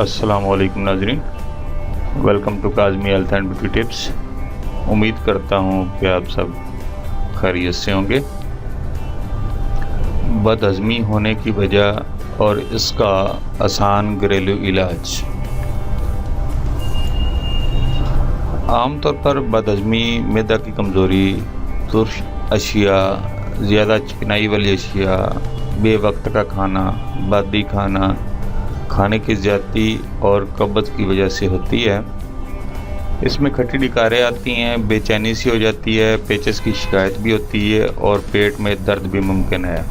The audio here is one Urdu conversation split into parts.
السلام علیکم ناظرین، welcome to Kazmi health and beauty tips. امید کرتا ہوں کہ آپ سب خیریت سے ہوں گے۔ بد ہضمی ہونے کی وجہ اور اس کا آسان گھریلو علاج۔ عام طور پر بد ہضمی معدہ کی کمزوری، ترش اشیاء، زیادہ چکنائی والی اشیاء، بے وقت کا کھانا، بادی کھانا، کھانے کی زیادتی اور قبض کی وجہ سے ہوتی ہے۔ اس میں کھٹی ڈکاریں آتی ہیں، بے چینی سی ہو جاتی ہے، پیچس کی شکایت بھی ہوتی ہے اور پیٹ میں درد بھی ممکن ہے۔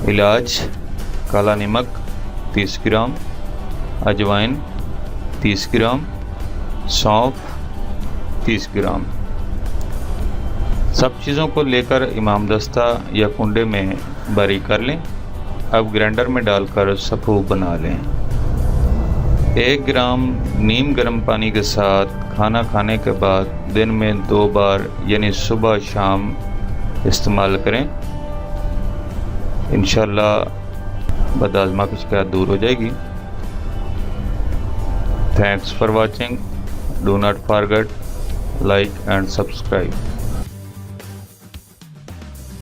علاج: کالا نمک 30 گرام، اجوائن 30 گرام، سونف 30 گرام۔ سب چیزوں کو لے کر امام دستہ یا کنڈے میں باریک کر لیں۔ اب گرینڈر میں ڈال کر سفوف بنا لیں۔ 1 گرام نیم گرم پانی کے ساتھ کھانا کھانے کے بعد دن میں 2 بار یعنی صبح شام استعمال کریں۔ انشاءاللہ بد ہضمی کی شکایت دور ہو جائے گی۔ Thanks for watching. Do not forget like and subscribe.